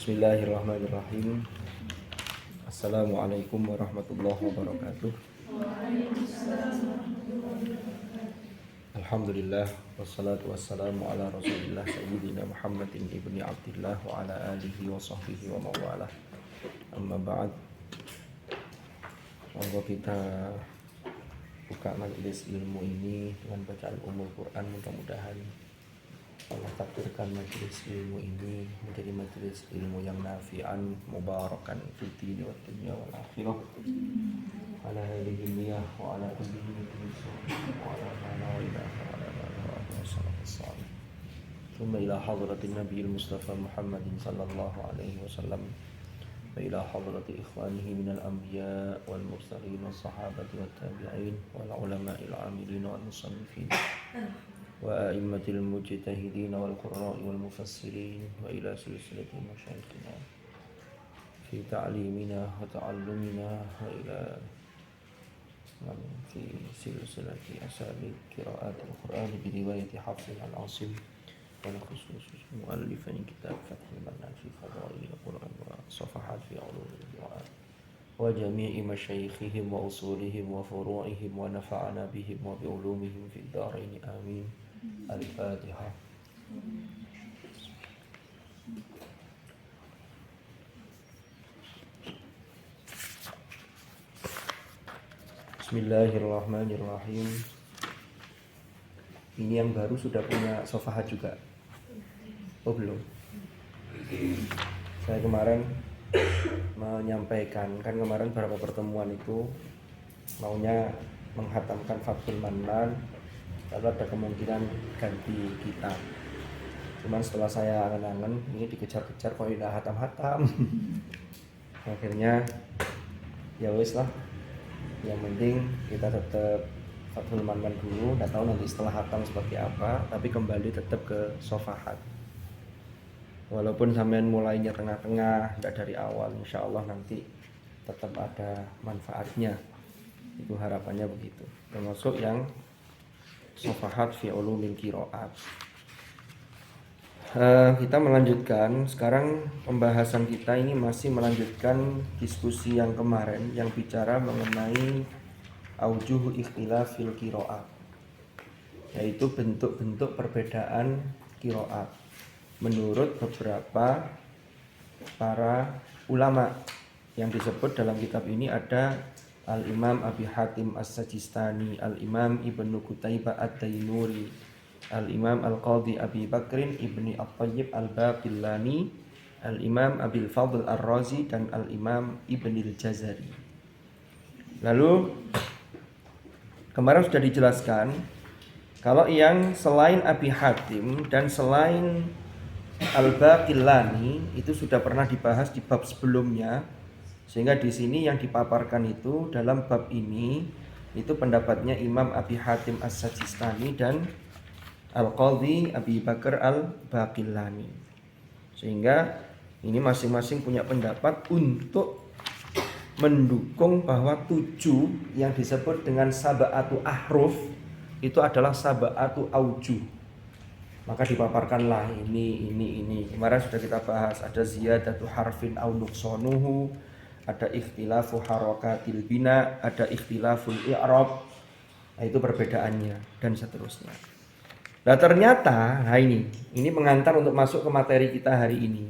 Bismillahirrahmanirrahim. Assalamualaikum warahmatullahi wabarakatuh. Alhamdulillah wassalatu wassalamu ala Rasulillah sayyidina Muhammadin ibni Abdillah wa ala alihi wa sahbihi wa mawalah. Amma ba'd. Monggo kita buka majelis ilmu ini dengan bacaan umul Quran. Mudah-mudahan Allah takdirkan majelis ilmu ini menjadi majelis ilmu yang nafi'an, mubarakan fid dini wad dunya wal akhirah. Ala hadhihi niyyah wa ala kulli niyatin wa ala ma la ilaha illallah wa sallallahu. Thumma ila hadratin nabiyil mustafa Muhammadin sallallahu alaihi wasallam wa ila hadrati ikhwanihi minal anbiya wal mursalin was sahabati wat tabi'in wal ulama'il 'amilin wal musannifin wa a'immatil mujtahidin wal qurra'i wal mufassirin wa ila silsilatil masyayikhina fi ta'limina wa ta'allumina wa ila fi silsilati asabi qira'atil Qur'an bi riwayati Hafs al-Asim wa khusus muallifan kitab Fathul Mannan fi fadail al-Qur'an wa safahat fi ulumil Qur'an wa jami'i masyayikhihim wa usulihim wa furu'ihim wa nafa'ana bihim wa bi ulumihim fid dharain amin. Al-Fatihah. Bismillahirrahmanirrahim. Ini yang baru sudah punya sofahat juga? Oh belum? Saya kemarin menyampaikan, kan kemarin beberapa pertemuan itu maunya menghatamkan Fathul Mannan, lalu ada kemungkinan ganti kitab. Cuman setelah saya angen-angen, ini dikejar-kejar kok udah hatam-hatam. Akhirnya ya wis lah. Yang penting kita tetap Fathul Mannan dulu. Nggak tahu nanti setelah hatam seperti apa, tapi kembali tetap ke sofahat. Walaupun sampean mulainya tengah-tengah, nggak dari awal, insya Allah nanti tetap ada manfaatnya. Itu harapannya begitu. Termasuk yang sofahat fi ulumil qiraat. Kita melanjutkan. Sekarang pembahasan kita ini masih melanjutkan diskusi yang kemarin yang bicara mengenai aujuh ikhtilafil qiraat, yaitu bentuk-bentuk perbedaan qiraat menurut beberapa para ulama. Yang disebut dalam kitab ini ada Al-Imam Abi Hatim As-Sajistani, Al-Imam Ibnu Qutaibah Ad-Dainuri, Al-Imam Al-Qadhi Abi Bakrin Ibni At-Tayyib Al-Baqillani, Al-Imam Abil Fadl Ar-Razi, dan Al-Imam Ibnil Jazari. Lalu kemarin sudah dijelaskan kalau yang selain Abi Hatim dan selain Al-Baqillani itu sudah pernah dibahas di bab sebelumnya. Sehingga di sini yang dipaparkan itu dalam bab ini itu pendapatnya Imam Abi Hatim As-Sajistani dan Al-Qadhi Abi Bakar Al-Baqillani. Sehingga ini masing-masing punya pendapat untuk mendukung bahwa 7 yang disebut dengan sab'atu ahruf itu adalah sab'atu aujuh. Maka dipaparkanlah ini. Kemarin sudah kita bahas, ada ziyadatu harfin au nuqsanuhu, ada ikhtilafu harakatil bina, ada ikhtilaful i'rab. Nah, itu perbedaannya dan seterusnya. Nah, ternyata ini pengantar untuk masuk ke materi kita hari ini.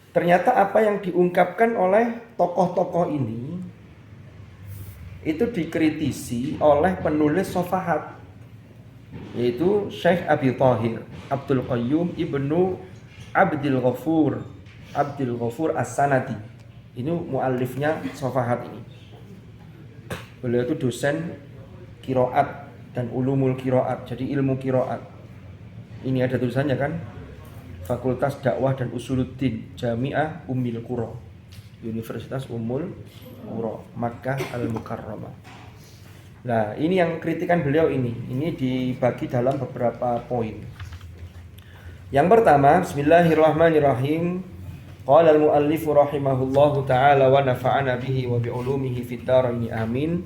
Ternyata apa yang diungkapkan oleh tokoh-tokoh ini itu dikritisi oleh penulis sofahat, yaitu Syekh Abi Thahir Abdul Qayyum Ibnu Abdul Ghafur As-Sanadi. Ini muallifnya sofahat ini. Beliau itu dosen qiraat dan ulumul qiraat, jadi ilmu qiraat. Ini ada tulisannya kan? Fakultas Dakwah dan Usuluddin, Jami'ah Ummul Qura, Universitas Ummul Qura, Makkah Al-Mukarramah. Nah, ini yang kritikan beliau ini. Ini dibagi dalam beberapa poin. Yang pertama, bismillahirrahmanirrahim. Qala al-muallif rahimahullahu ta'ala wa nafa'ana bihi wa bi'ulumihi fid dharain amin.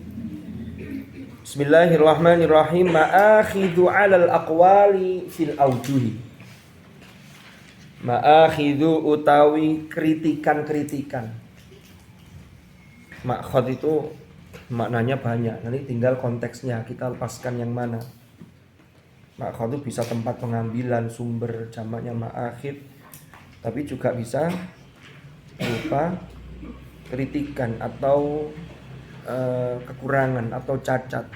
Bismillahirrahmanirrahim. Ma'akhidhu 'alal aqwali fil awjuhi. Ma'akhidhu utawi kritikan-kritikan. Ma'khad itu maknanya banyak. Nanti tinggal konteksnya kita lepaskan yang mana. Ma'khad itu bisa tempat pengambilan sumber, jamaknya ma'akhid. Tapi juga bisa berupa kritikan atau kekurangan atau cacat.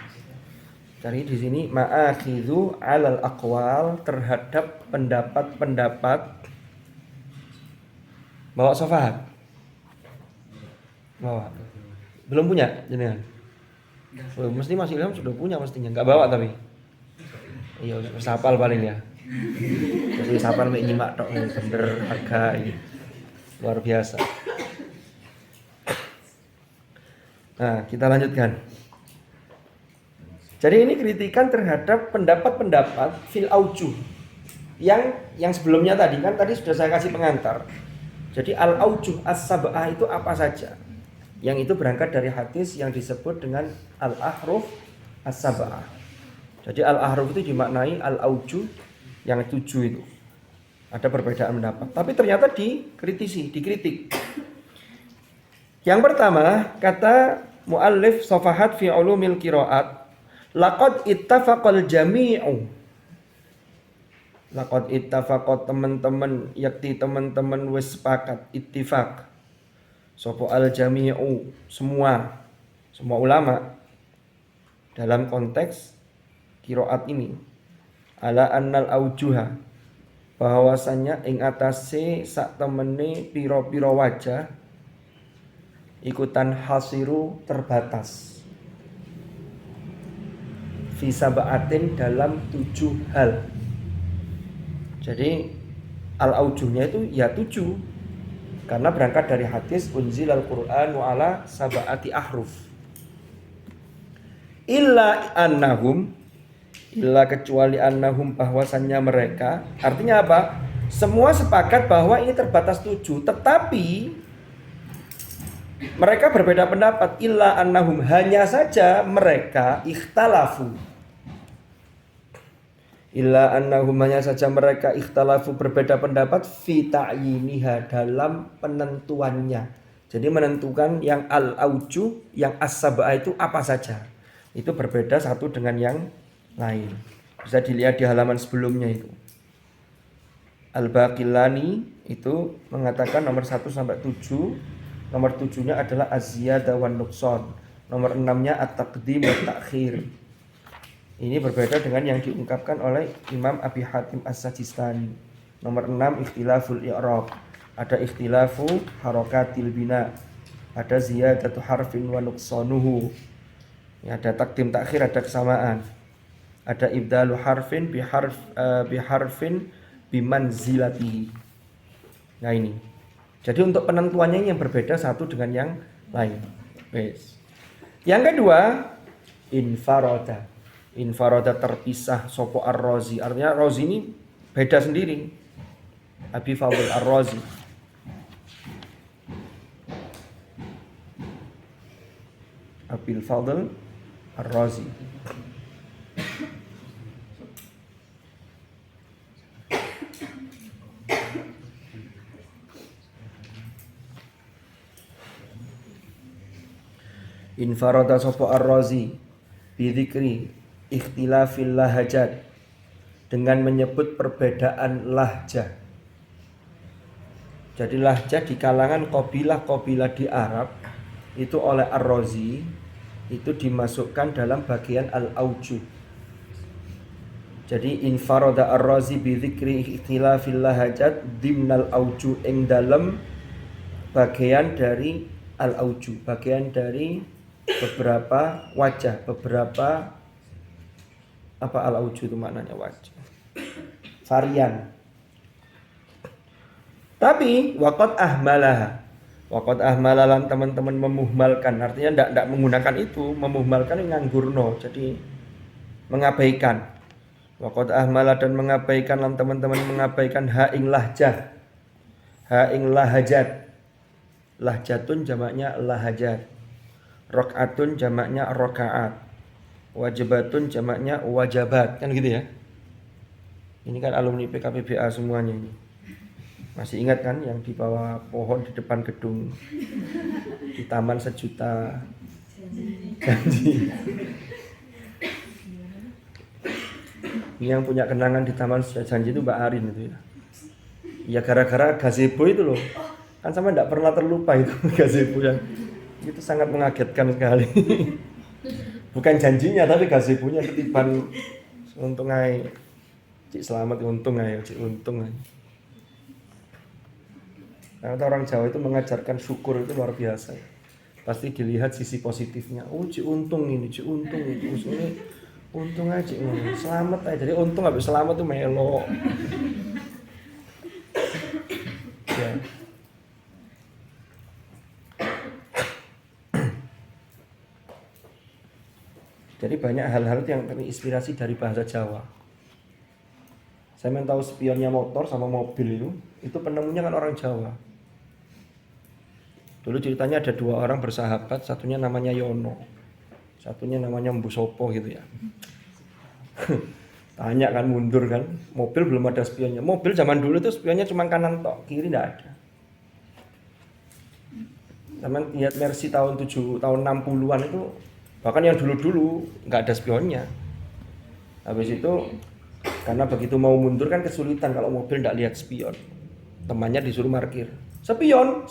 Jadi di sini ma'akhidhu 'alal aqwal, terhadap pendapat-pendapat. Bawa sofa? Bawa. Belum punya jenengan? Mesti Mas Ilham sudah punya mestinya. Enggak bawa tapi. Iya, wis hafal paling ya. Jadi hafal mek nyimak tok bener harga ini. Luar biasa. Nah, kita lanjutkan. Jadi ini kritikan terhadap pendapat-pendapat fil aujuh. Yang sebelumnya tadi kan sudah saya kasih pengantar. Jadi al aujuh as-sab'ah itu apa saja? Yang itu berangkat dari hadis yang disebut dengan al ahruf as-sab'ah. Jadi al ahruf itu dimaknai al aujuh yang 7 itu. Ada perbedaan pendapat, tapi ternyata dikritik. Yang pertama, kata muallif Safahat fi ulumil qiraat, laqad ittafaqal jami'u. Laqad ittafaqat, teman-teman, yakti teman-teman wis sepakat, ittifaq. Sapa al jami'u, semua ulama dalam konteks qiraat ini, ala annal aujuha, bahwasannya ing atase sak temene pira-pira wajah ikutan hasiru terbatas fi sab'atin, dalam 7 hal. Jadi al-aujuhnya itu ya 7, karena berangkat dari hadis unzilal Qur'an wa ala sab'ati ahruf. Illa kecuali annahum, bahwasannya mereka, artinya apa? Semua sepakat bahwa ini terbatas 7, tetapi mereka berbeda pendapat. Illa annahum, hanya saja mereka ikhtalafu. Illa annahum, hanya saja mereka ikhtalafu, berbeda pendapat fi ta'yiniha, dalam penentuannya. Jadi menentukan yang al-aujuh, yang as-sab'ah itu apa saja. Itu berbeda satu dengan yang lain. Bisa dilihat di halaman sebelumnya itu. Al-Baqillani itu mengatakan nomor 1 sampai 7. Nomor 7-nya adalah az-ziyadah wan nuqsan. Nomor 6-nya at-taqdim wa ta'khir. Ini berbeda dengan yang diungkapkan oleh Imam Abi Hatim As-Sajistani. Nomor 6 ikhtilaful i'rab. Ada ikhtilafu harakatil bina. Ada ziyadatu harfin wa nuqsanuhu. Ya, ada taqdim ta'khir, ada kesamaan. Ada ibdalu harfin biharfin bimanzilatihi. Nah ini. Jadi untuk penentuannya yang berbeda satu dengan yang lain. Yang kedua, infaroda. Infaroda terpisah sopo ar-Razi. Artinya Razi ini beda sendiri. Abi Fadl ar-Razi. Abil Fadl ar-Razi. Infarada sopo ar-Razi bidzikri ikhtilafil lahajat, dengan menyebut perbedaan lahjah. Jadi lahjah di kalangan qabilah-qabilah di Arab itu oleh ar-Razi itu dimasukkan dalam bagian al-aujuh. Jadi infarada ar-Razi bidzikri ikhtilafil lahajat dimnal aujuh, ing dalam bagian dari al-aujuh, bagian dari beberapa wajah, beberapa apa al-aujuh itu maknanya wajah, varian. Tapi waqad ahmalalan teman-teman memuhmalkan, artinya tidak menggunakan itu, memuhmalkan nganggurno, jadi mengabaikan. Waqad ahmala, dan mengabaikan lan teman-teman mengabaikan ha'ing lahjah, ha'ing lahajat. Lahjatun jamaknya lahajat. Rok'atun jamaknya rokaat. Wajibatun jamaknya wajabat. Kan gitu ya. Ini kan alumni PKPBA semuanya ini. Masih ingat kan yang di bawah pohon di depan gedung di Taman Sejuta Janji. Ini yang punya kenangan di Taman Sejuta Janji itu Mbak Arin itu ya. Ya gara-gara gazebo itu loh. Kan sama tidak pernah terlupa itu gazebo yang itu sangat mengagetkan sekali. Bukan janjinya tapi gazebonya ketiban. Untung aja Cik selamat, untung aja Cik, untung aja. Karena orang Jawa itu mengajarkan syukur itu luar biasa. Pasti dilihat sisi positifnya. Oh Cik untung ini, Cik untung itu. Ini untung aja Cik, selamat aja. Jadi untung habis selamat tuh melo. Ya. Jadi banyak hal-hal yang terinspirasi dari bahasa Jawa. Saya main tahu spionnya motor sama mobil itu penemunya kan orang Jawa. Dulu ceritanya ada 2 orang bersahabat, satunya namanya Yono, satunya namanya Mbusopo gitu ya. Tanya kan, mundur kan, mobil belum ada spionnya. Mobil zaman dulu itu spionnya cuma kanan tok, kiri tidak ada. Zaman lihat Mercy tahun 60-an itu, bahkan yang dulu-dulu nggak ada spionnya. Habis itu karena begitu mau mundur kan kesulitan kalau mobil tidak lihat spion. Temannya disuruh parkir. Spion.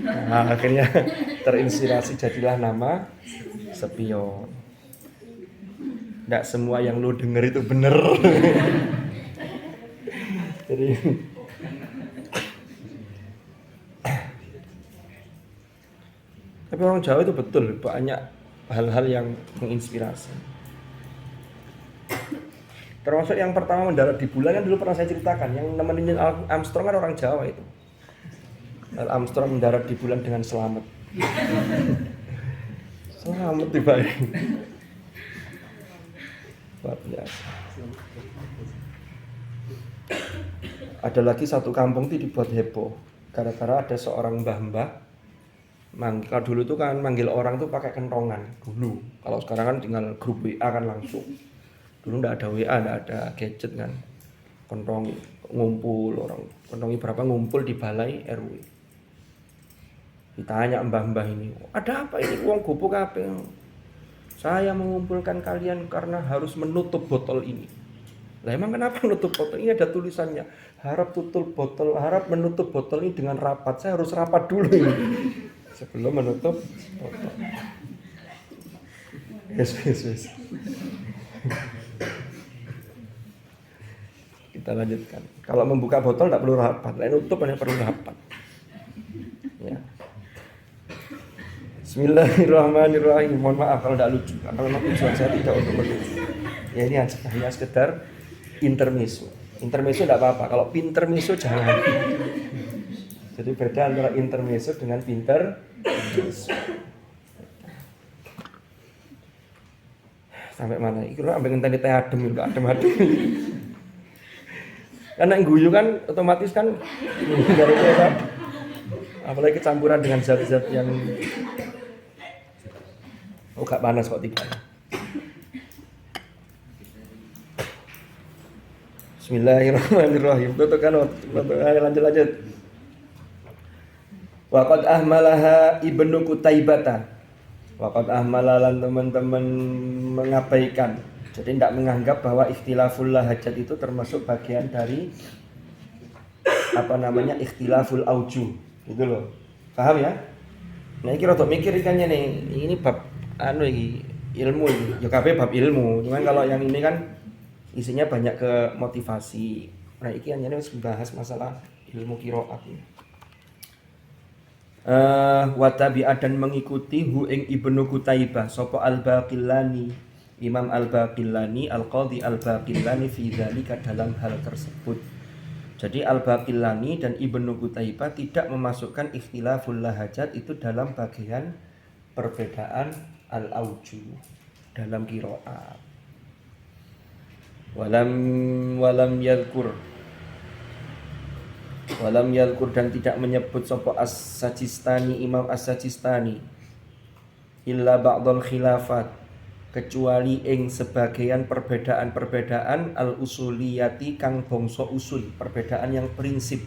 Nah, akhirnya terinspirasi jadilah nama spion. Tidak semua yang lo denger itu bener. Jadi tapi orang Jawa itu betul banyak hal-hal yang menginspirasi. Termasuk yang pertama mendarat di bulan kan dulu pernah saya ceritakan, yang nemenin Armstrong kan orang Jawa itu. Armstrong mendarat di bulan dengan selamat. Selamat dibayang. Luar biasa. Ada lagi satu kampung itu dibuat heboh gara-gara ada seorang mbah-mbah. Kalau dulu tuh kan manggil orang tuh pakai kentongan dulu. Kalau sekarang kan tinggal grup WA kan langsung. Dulu nggak ada WA, nggak ada gadget kan. Kentongi ngumpul orang, kentongi berapa ngumpul di balai RW. Ditanya mbah-mbah ini, ada apa ini uang gopuk apa? Saya mengumpulkan kalian karena harus menutup botol ini. Lah emang kenapa menutup botol? Ini ada tulisannya, harap menutup botol ini dengan rapat. Saya harus rapat dulu ini sebelum menutup botol. Yes. Kita lanjutkan. Kalau membuka botol tidak perlu rapat, lain nutup hanya perlu rapat. Ya. Bismillahirrahmanirrahim. Mohon maaf kalau tidak lucu. Kalau memang tujuan saya tidak untuk melucu. Ya ini hanya sekedar intermezzo. Intermezzo tidak apa-apa. Kalau pintermezzo jangan. Jadi beda antara intermezzo dengan pintermezzo. Sampai mana? Iki lho ambek ngenteni teh adem, enggak adem-adem. Karena guyu kan otomatis kan kan. Apalagi kecampuran dengan zat-zat yang gak panas kok tiga. Bismillahirrahmanirrahim. Lanjut. Waqad ahmalaha Ibnu Qutaibata. Waqad ahmalalan teman-teman mengabaikan. Jadi tidak menganggap bahwa ikhtilaful lahajat itu termasuk bagian dari ikhtilaful auju. Gitu loh. Paham ya? Nah, iki rada mikir ikannya nih. Ini bab ilmu ini. Ya kabeh bab ilmu. Cuman kalau yang ini kan isinya banyak ke motivasi. Nah, iki hanya wis bahas masalah ilmu qiraat. Wa tabi'a dan mengikuti hu ing Ibnu Qutaibah sapa Al-Baqillani. Imam Al-Baqillani, Al-Qadhi Al-Baqillani fi dzalika dalam hal tersebut. Jadi Al-Baqillani dan Ibnu Qutaibah tidak memasukkan ikhtilaful lahajat itu dalam bagian perbedaan al-auju dalam qiraat. Walam yadhkur dan tidak menyebut sapa As-Sajistani, Imam As-Sajistani illa ba'dal khilafat kecuali ing sebagian perbedaan-perbedaan al-usuliyati kang bangsa usul, perbedaan yang prinsip.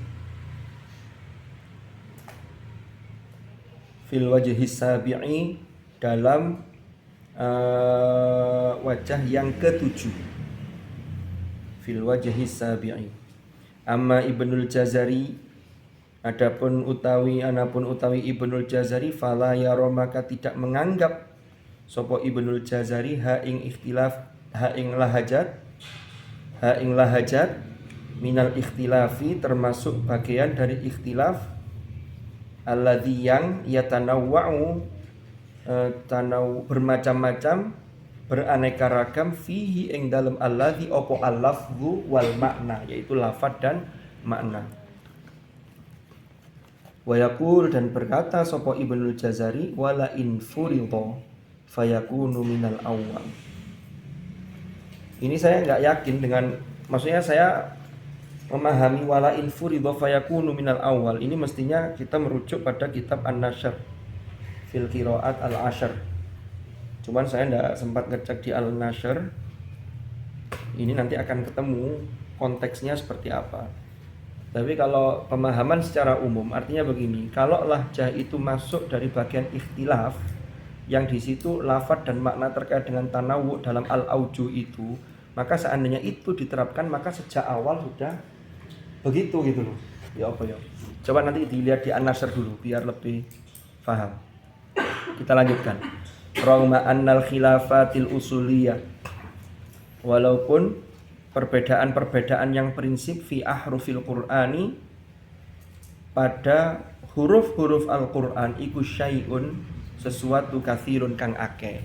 Fil wajhi sabi'i, dalam wajah yang ketujuh. Fil wajhi sabi'i. Amma Ibnul Jazari, anapun utawi Ibnul Jazari, fala yara, maka tidak menganggap sapa Ibnul Jazari ha ing lahajat minal ikhtilafi, termasuk bagian dari ikhtilaf alladzi yang yatanawwa'u bermacam-macam, beraneka ragam, fihi ing dalam alladzi opo al-lafzu wal makna, yaitu lafaz dan makna. Wa yaqul, dan berkata sapa Ibnul Jazari, wala in furidha fayakunu minal awwal. Ini saya enggak yakin dengan, maksudnya saya memahami wala in furidha fayakunu minal awwal. Ini mestinya kita merujuk pada kitab An-Nashr fil Qiraat al-Ashr. Cuman saya enggak sempat ngecek di Al-Nashr. Ini nanti akan ketemu konteksnya seperti apa. Tapi kalau pemahaman secara umum artinya begini, kalau lahjah itu masuk dari bagian ikhtilaf, yang di situ lafaz dan makna terkait dengan tanawu dalam al-auju itu, maka seandainya itu diterapkan, maka sejak awal sudah begitu gitu loh. Ya apa ya? Coba nanti dilihat di An-Nashr dulu biar lebih paham. Kita lanjutkan. Rauma annal khilafatil usuliyah, walaupun perbedaan-perbedaan yang prinsip fi ahrufil Qur'ani, pada huruf-huruf Al-Qur'an, iku syai'un, sesuatu, kathirun kang akeh.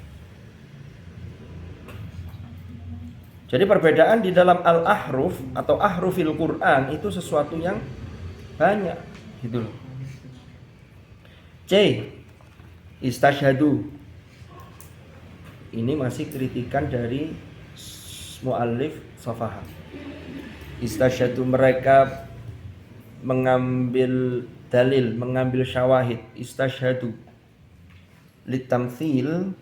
Jadi perbedaan di dalam al-ahruf atau ahrufil Qur'an itu sesuatu yang banyak gitu loh. C. Istashhadu. Ini masih kritikan dari muallif Safahat. Istashhadu, mereka mengambil dalil, mengambil syawahid. Istashhadu litamthil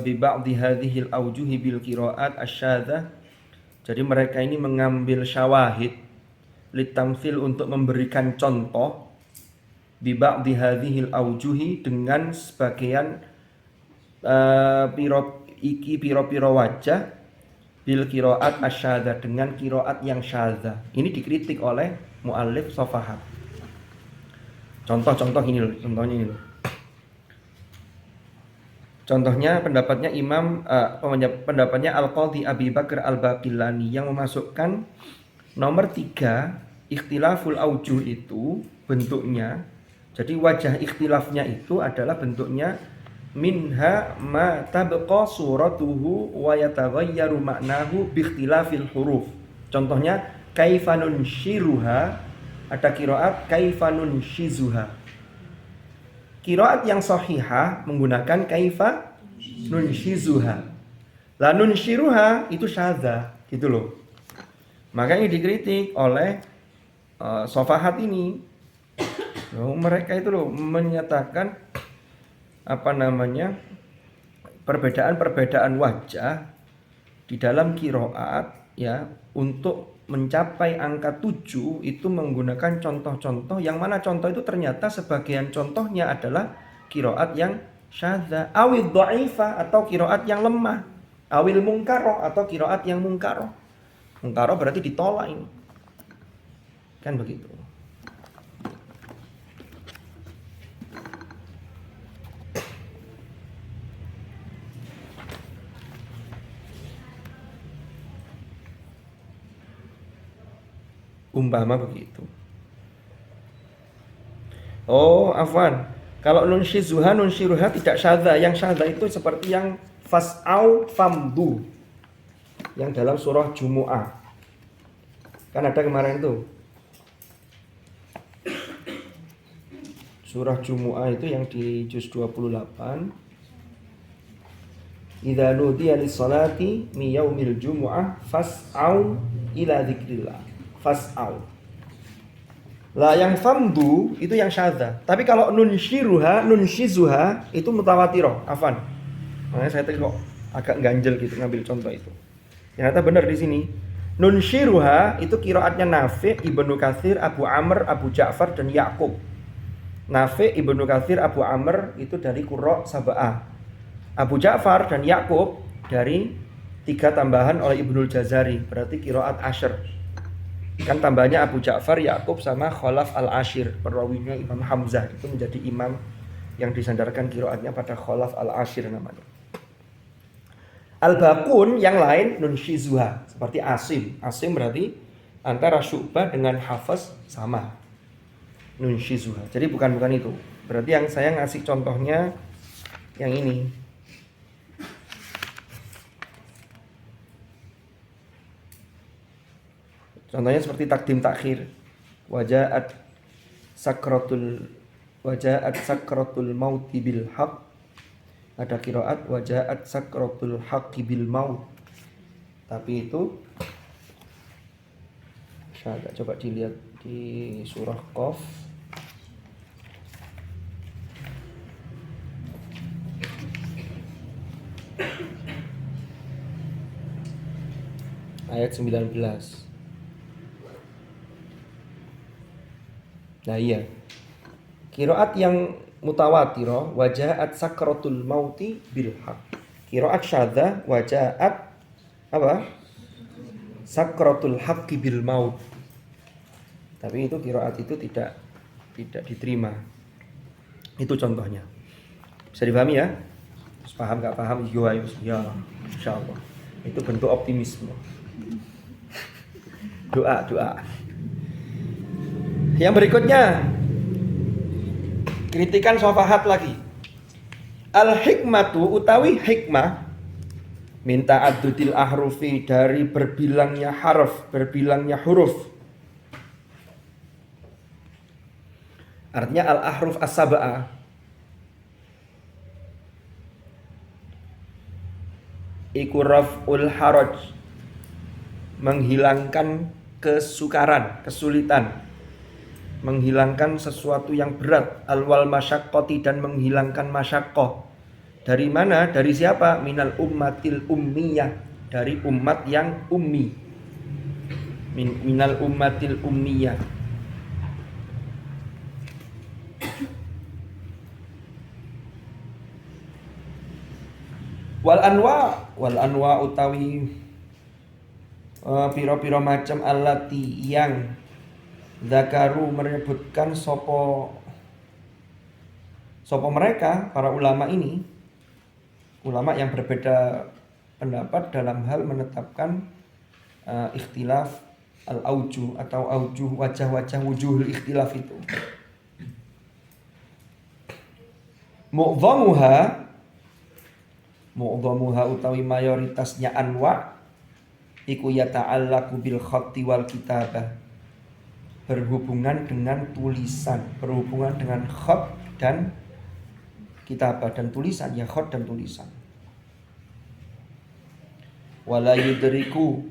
bi ba'dhi hadhil awjuhi bil qiraat asyadzah. Jadi mereka ini mengambil syawahid litamthil, untuk memberikan contoh, bi ba'dhi hadhil awjuhi, dengan sebagian piro wajah, bil qiraat asyadzah, dengan qiraat yang syadzah. Ini dikritik oleh muallif Safahat. Contoh-contoh ini loh, contohnya ini loh. Contohnya pendapatnya pendapatnya Al-Qadhi Abi Bakr Al-Baqillani, yang memasukkan nomor 3 ikhtilaful aujuh itu bentuknya. Jadi wajah ikhtilafnya itu adalah bentuknya minha ma tabqa suratuhu wa yataghayyaru ma'nahu bi ikhtilafil huruf. Contohnya kaifanun syiruha, ada qiraat kaifanun shizuha. Qiraat yang sahihah menggunakan kaifa nunshizuha. La nunshiruha itu syadzah, gitu loh. Makanya dikritik oleh Safahat ini. Mereka itu loh menyatakan perbedaan-perbedaan wajah di dalam qiraat, ya, untuk mencapai angka 7 itu menggunakan contoh-contoh, yang mana contoh itu ternyata sebagian contohnya adalah qiraat yang syadzah, awil dhaifah, atau qiraat yang lemah, awil mungkaroh, atau qiraat yang mungkaroh. Mungkaroh berarti ditolak ini. Kan begitu. Umpama begitu. Oh, afwan. Kalau nunshizuha nunshiruha tidak syadzah. Yang syadzah itu seperti yang fas'au famdu, yang dalam surah Jumu'ah. Kan ada kemarin itu. Surah Jumu'ah itu yang di juz 28. Idza nudiya lis-salati mi yaumil jumu'ah fas'au ila dzikrillah. Fas'au. Lah yang famdu itu yang syadzah. Tapi kalau nunshiruha nunshizuha itu mutawatirah, afan. Makanya saya tadi kok agak ganjel gitu ngambil contoh itu. Ternyata benar di sini. Nunshiruha itu qiraatnya Nafi', Ibnu Katsir, Abu Amr, Abu Ja'far dan Yaqub. Nafi', Ibnu Katsir, Abu Amr itu dari qurra sab'ah. Abu Ja'far dan Yaqub dari 3 tambahan oleh Ibnul Jazari, berarti qiraat asyr. Kan tambahnya Abu Ja'far, Yaqub sama Khalaf al-Ashir, perawinya Imam Hamzah, itu menjadi imam yang disandarkan qiraatnya pada Khalaf al-Ashir namanya. Al-Baqun yang lain nunshizuha seperti Asim. Asim berarti antara Syu'bah dengan Hafs sama. Nunshizuha. Jadi bukan itu. Berarti yang saya ngasih contohnya yang ini. Contohnya seperti takdim takhir. Wajaat sakratul mauti bil haqq. Ada qiraat wajaat sakratul haqqi bil maut. Tapi itu saya coba dilihat di surah Qaf. Ayat 19. Nah iya. Qiraat yang mutawatirah wajaat sakratul mauti bil haqq. Qiraat syadzah wajaat apa? Sakratul haqqi bil maut. Tapi itu qiraat itu tidak diterima. Itu contohnya. Bisa dipahami ya? Paham enggak paham? Ya, insyaallah. Itu bentuk optimisme. Doa. Yang berikutnya kritikan sofahat lagi. Al-hikmatu utawi hikmah minta adudil ahrufi dari berbilangnya huruf. Artinya al-ahruf as-sab'ah. Iku raf'ul haraj, menghilangkan kesukaran, kesulitan, menghilangkan sesuatu yang berat, alwal masyaqqati dan menghilangkan masyaqqah. Dari mana? Dari siapa? Minal ummatil ummiyah, dari umat yang ummi. Minal ummatil ummiyah. Wal anwa utawi piro-piro macam allati yang Zakaru menyebutkan sopo mereka, para ulama ini, ulama yang berbeda pendapat dalam hal menetapkan ikhtilaf al-aujuh atau aujuh wajah-wajah wujuhul ikhtilaf itu. Mu'dhamuha utawi mayoritasnya anwa iku yata'allaqu bil khatti wal kitabah, berhubungan dengan tulisan, berhubungan dengan khat dan kitabah dan tulisan, ya khat dan tulisan. Wala yudriku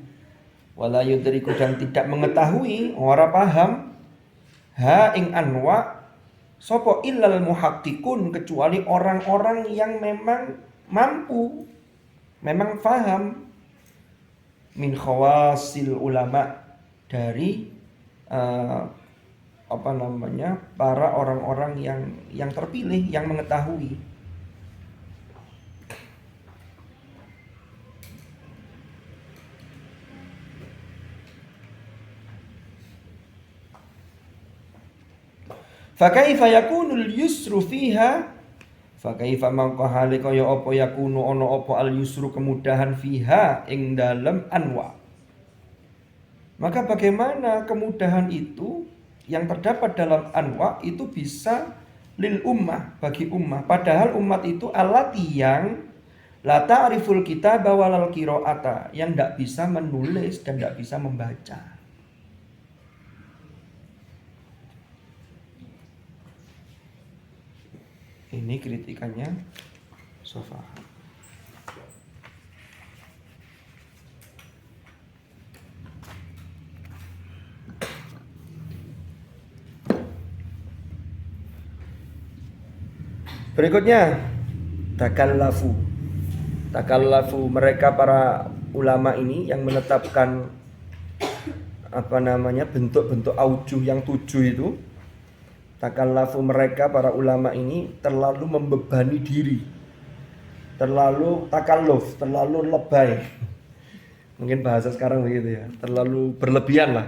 dan tidak mengetahui, ora paham ha ing anwa sapa illal muhaqqiqun, kecuali orang-orang yang memang mampu, memang paham, min khawasil ulama, dari para orang-orang yang terpilih, yang mengetahui. Fakaifa yakunul yusru fiha, fakaifa mangko hale kaya apa yakunu ana apa al yusru, kemudahan fiha ing dalem anwa. Maka bagaimana kemudahan itu yang terdapat dalam anwa itu bisa lil ummah, bagi ummah, padahal umat itu allati yang la ta'riful kitaba walal qiraata, yang tidak bisa menulis dan tidak bisa membaca. Ini kritikannya Sofahat. Berikutnya takallafu. Takallafu, mereka para ulama ini yang menetapkan bentuk-bentuk aujuh yang 7 itu. Takallafu, mereka para ulama ini terlalu membebani diri, terlalu takalluf, terlalu lebay. Mungkin bahasa sekarang begitu ya, terlalu berlebihan lah.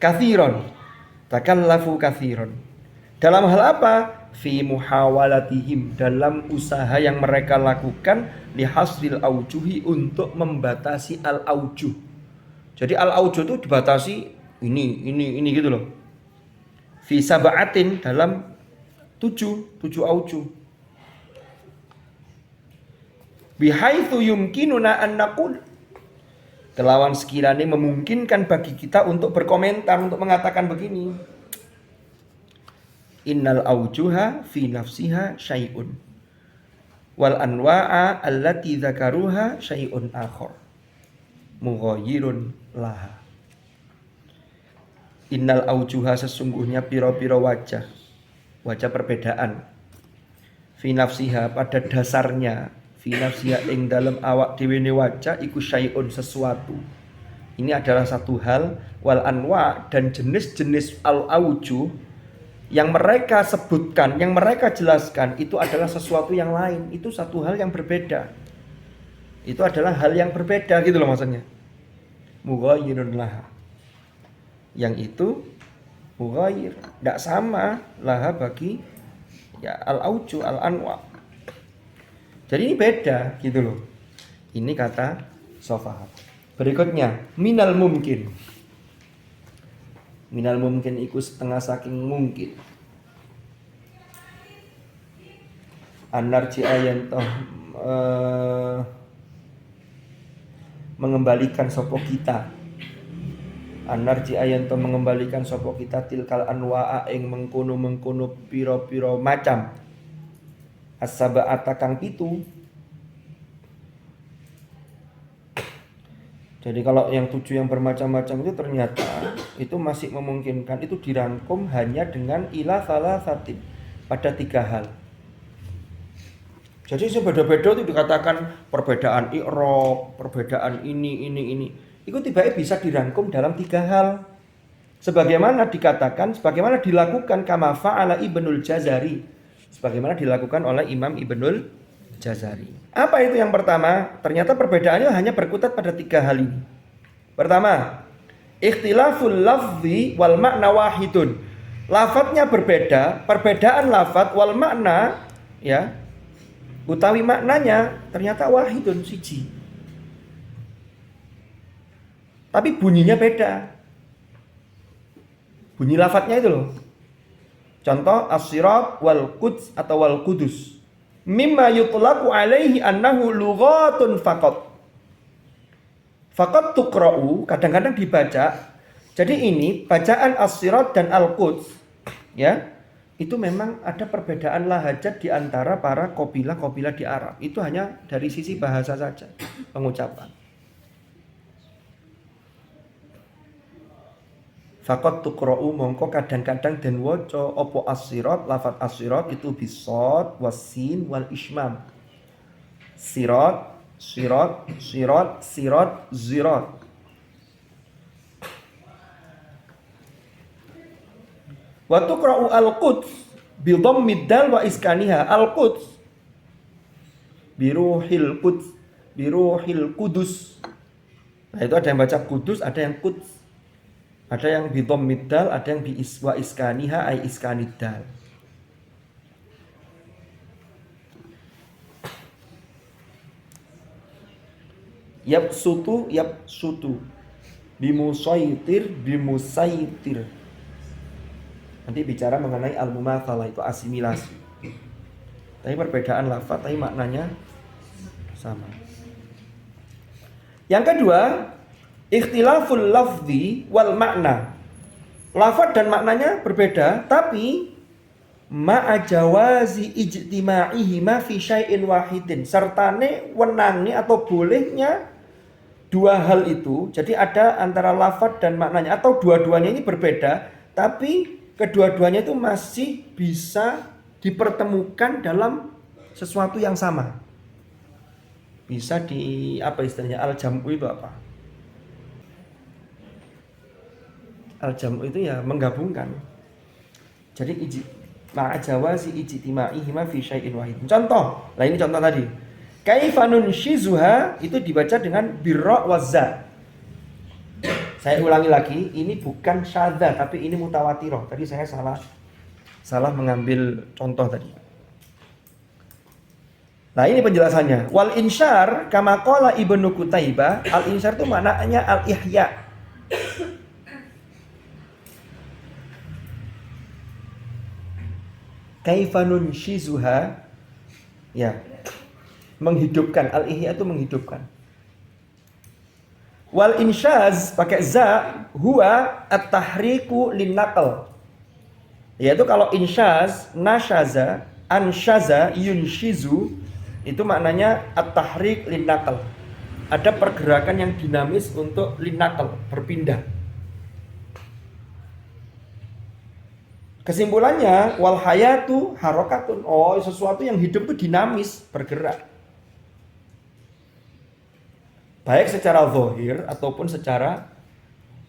Kathiron, takallafu kathiron. Dalam hal apa? Fi muhawalatihim, dalam usaha yang mereka lakukan lihasril aujuhi, untuk membatasi al-aujuh. Jadi al-aujuh itu dibatasi ini gitu loh. Fi sab'atin, dalam 7 aujuh. Bihaitsu yumkinuna an naqul, kelawan sekiranya memungkinkan bagi kita untuk berkomentar, untuk mengatakan begini. Innal aujuha fi nafsiha syai'un wal anwa'a allati dzakaruha syai'un akhar mughayyirun laha. Innal aujuha, sesungguhnya piro-piro wajah perbedaan, fi nafsiha, pada dasarnya, fi nafsiha ing dalam awak dhewe ne wajah iku syai'un, sesuatu. Ini adalah satu hal. Wal anwa', dan jenis-jenis al aujuh yang mereka sebutkan, yang mereka jelaskan, itu adalah sesuatu yang lain. Itu satu hal yang berbeda. Itu adalah hal yang berbeda gitu loh maksudnya. Mughayyirun laha, yang itu mughayyir, tidak sama laha bagi ya al-auju al-anwa. Jadi ini beda gitu loh. Ini kata Sofahat. Berikutnya minal mungkin. Minal mungkin iku setengah saking mungkin. Anarji ayantoh mengembalikan sopo kita. Anarji ayantoh mengembalikan sopo kita tilkal anwa'a ing mengkono piro-piro macam. As-sab'ata kang pitu. Jadi kalau yang 7 yang bermacam-macam itu ternyata itu masih memungkinkan, itu dirangkum hanya dengan ila salasatin, pada 3 hal. Jadi sebeda-beda itu dikatakan perbedaan i'rab, perbedaan ini. Itu tiba-tiba bisa dirangkum dalam 3 hal. Sebagaimana dikatakan, sebagaimana dilakukan kama fa'ala Ibnul Jazari. Sebagaimana dilakukan oleh Imam Ibnul Jazari. Apa itu yang pertama? Ternyata perbedaannya hanya berkutat pada 3 hal ini. Pertama, ikhtilaful lafzi wal makna wahidun. Lafadznya berbeda, perbedaan lafadz wal makna ya, utawi maknanya ternyata wahidun, siji. Tapi bunyinya beda. Bunyi lafadznya itu loh. Contoh as-sirat wal quds atau wal qudus. Mimma yutlaqu alaihi annahu lughatun faqat. Faqat tuqra'u, kadang-kadang dibaca. Jadi ini bacaan as-sirat dan al-quds ya, itu memang ada perbedaan lahajat di antara para qabilah-qabilah di Arab. Itu hanya dari sisi bahasa saja, pengucapan. Faqat tuqra'u, mongko kadang-kadang den waca apa as-sirat, lafaz as-sirat itu bisad wasin wal ismam. Sirat, zirat. Wa tuqra'u al-quds bi dhammid dal wa iskaniha. Al-quds biruhil qudus. Nah, itu ada yang baca kudus, ada yang quds. Ada yang bi dhammid dal, ada yang bi iswa iskaniha ay iskanid dal. Yabsutu bimusaitir. Nanti bicara mengenai al-mumatsalah, itu asimilasi. Tapi perbedaan lafaz tapi maknanya sama. Yang kedua, ikhtilaful lafzi wal makna. Lafaz dan maknanya berbeda, tapi ma'a jawazi ijtima'ihima fi syai'in wahidin. Sertane wenangi atau bolehnya 2 hal itu. Jadi ada antara lafaz dan maknanya, atau dua-duanya ini berbeda, tapi kedua-duanya itu masih bisa dipertemukan dalam sesuatu yang sama. bisa di apa istilahnya, al-jam'u itu apa? Al-jam'u itu ya menggabungkan. Jadi ma'a jawazi ijtima'ihima fi syai'in wahid. Contoh, nah ini contoh tadi. Kaifanun shizuha itu dibaca dengan birra wa za. Saya ulangi lagi, ini bukan syadza tapi ini mutawatirah. Tadi saya salah mengambil contoh tadi. Nah, ini penjelasannya. Wal insyar kama qala Ibnu Qutaibah, al insyar itu maknanya al ihya. Kaifanun shizuha, ya, menghidupkan. Al ihya itu menghidupkan. Wal insyaz pakai za huwa at-tahriku lin naql. Yaitu kalau insyaz, nasyaza, ansyaza, yunshizu itu maknanya at-tahrik lin naql. Ada pergerakan yang dinamis untuk lin naql, berpindah. Kesimpulannya wal hayatu harokatun. Oh, sesuatu yang hidup itu dinamis, bergerak. Baik secara zahir ataupun secara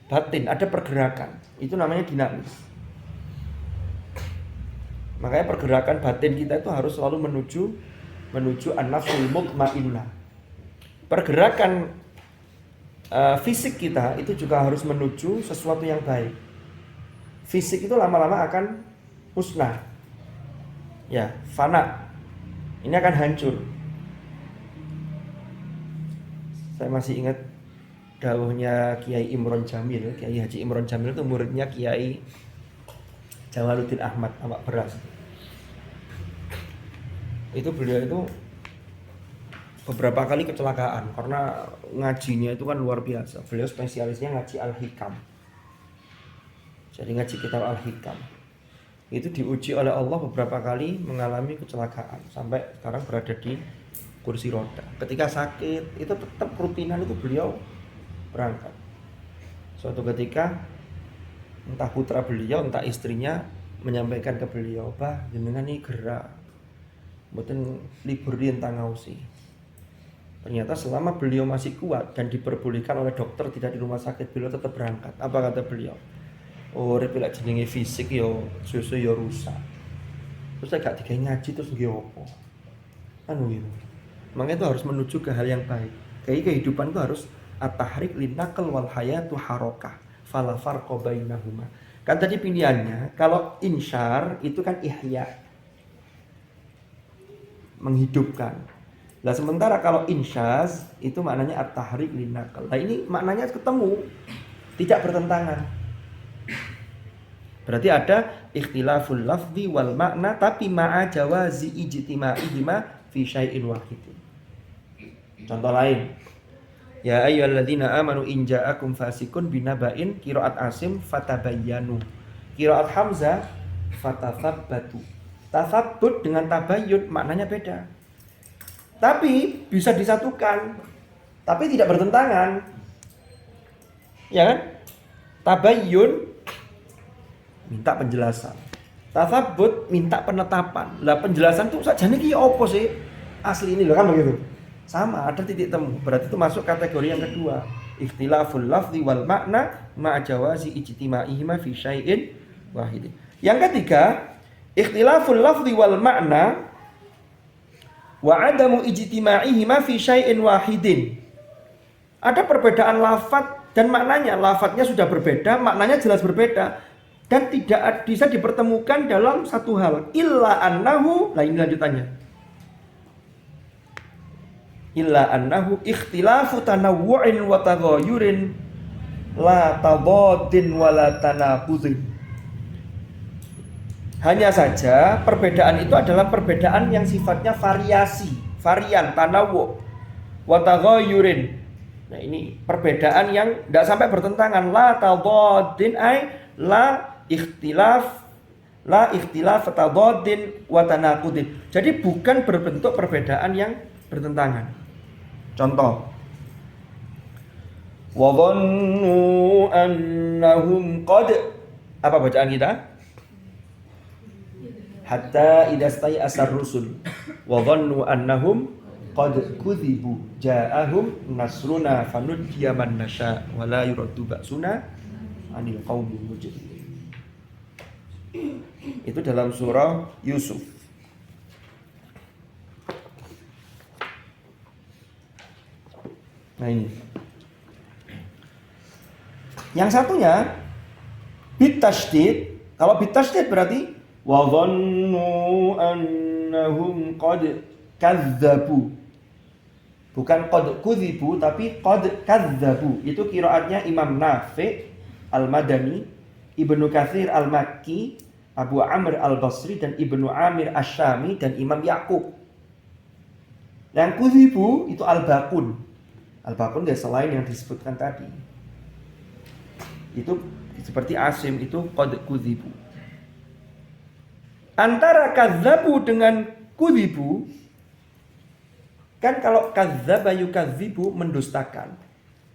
batin, ada pergerakan. Itu namanya dinamis. Makanya pergerakan batin kita itu harus selalu menuju an-nafsul mutmainnah. Pergerakan fisik kita itu juga harus menuju sesuatu yang baik. Fisik itu lama-lama akan musnah. Ya, fana. Ini akan hancur. Saya masih ingat dawuhnya Kiai Imron Jamil, Kiai Haji Imron Jamil itu muridnya Kiai Jamaluddin Ahmad Amak Beras. Itu beliau itu beberapa kali kecelakaan karena ngajinya itu kan luar biasa. Beliau spesialisnya ngaji Al-Hikam. Jadi ngaji kitab Al-Hikam. Itu diuji oleh Allah beberapa kali mengalami kecelakaan sampai sekarang berada di kursi roda. Ketika sakit itu tetap rutinan itu beliau berangkat. Suatu ketika entah putra beliau entah istrinya menyampaikan ke beliau, "Bah, jenengan ini gerak. Mboten libur di entang ngausi." Ternyata selama beliau masih kuat dan diperbolehkan oleh dokter tidak di rumah sakit, beliau tetap berangkat. Apa kata beliau? Oh, urip lek jenenge fisik yo susu yo rusak. Terus saya gak digawe ngaji terus nggih opo? Anu gitu. Makanya itu harus menuju ke hal yang baik. Kayak kehidupan itu harus at-tahrik linnaqal wal hayatu harokah. Fala farqa bainahuma. Kan tadi pilihannya kalau insyar itu kan ihya. Menghidupkan. Nah, sementara kalau insyaz itu maknanya at-tahrik linnaqal. Nah, ini maknanya ketemu, tidak bertentangan. Berarti ada ikhtilaful lafzi wal makna tapi ma'a jawazi ijtima'ihima fi syai'in wahidin. Contoh lain. Ya ayyuhalladzina amanu in ja'akum fasikun binaba'in, qiraat Asim fatabayyanu. Qiraat Hamzah fatathabbatu. Tatsabbut dengan tabayyun maknanya beda. Tapi bisa disatukan. Tapi tidak bertentangan. Ya kan? Tabayyun minta penjelasan. Tatsabbut minta penetapan. Lah penjelasan tuh sajane iki opo sih? Asli ini loh kan begitu. Sama, ada titik temu. Berarti itu masuk kategori yang kedua. Ikhtilaful lafzi wal makna ma'a jawazi ijtima'ihima fi syai'in wahidin. Yang ketiga, ikhtilaful lafzi wal makna wa adamu ijtima'ihima fi syai'in wahidin. Ada perbedaan lafaz dan maknanya. Lafaznya sudah berbeda, maknanya jelas berbeda dan tidak bisa dipertemukan dalam satu hal. Illa annahu, nah ini lanjutannya. Illa annahu ikhtilafu tanawwu'in wa taghayyurin la tadadin wa la tanaqudin. Hanya saja perbedaan itu adalah perbedaan yang sifatnya variasi, varian, tanawwu' wa taghayyurin. Nah, ini perbedaan yang tidak sampai bertentangan. La tadadin ay la ikhtilaf tadadin wa tanaqudin. Jadi bukan berbentuk perbedaan yang bertentangan. Contoh, wa dhannu annahum qad, apa bacaan kita? Hatta idza stai'asar rusul wa dhannu annahum qad kudzibu ja'ahum nasruna fanuddiya man nasya wa la yuraddu ba'suna 'anil qaumil mujrimin. Itu dalam surah Yusuf. Nah ini. Yang satunya bitasydid. Kalau bitasydid berarti wa dhannu annahum qad kadzabu. Bukan qad kudzibu tapi qad kadzabu. Itu qiraatnya Imam Nafi' Al-Madani, Ibnu Katsir Al-Makki, Abu Amr Al-Basri dan Ibnu Amir Asy-Syami dan Imam Yaqub. Yang kudzibu itu Al-Baqun. Al-Baqun dari selain yang disebutkan tadi. Itu seperti Asim itu qad kudzibu. Antara kadzabu dengan kudzibu, kan kalau kadzdzaba yukadzibu mendustakan.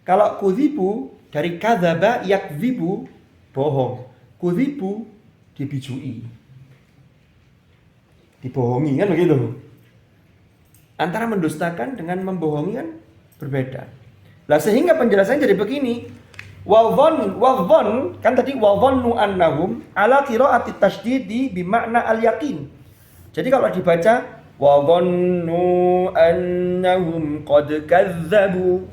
Kalau kudzibu dari kadzdzaba yakdzibu bohong. Kudzibu dibijui. Dibohongi kan begitu. Antara mendustakan dengan membohongi kan berbeda. Lah sehingga penjelasannya jadi begini. Wa dhon kan tadi wa dhannu annahum ala qiraati tasydidi bi makna al yakin. Jadi kalau dibaca wa dhannu annahum qad kadzabu,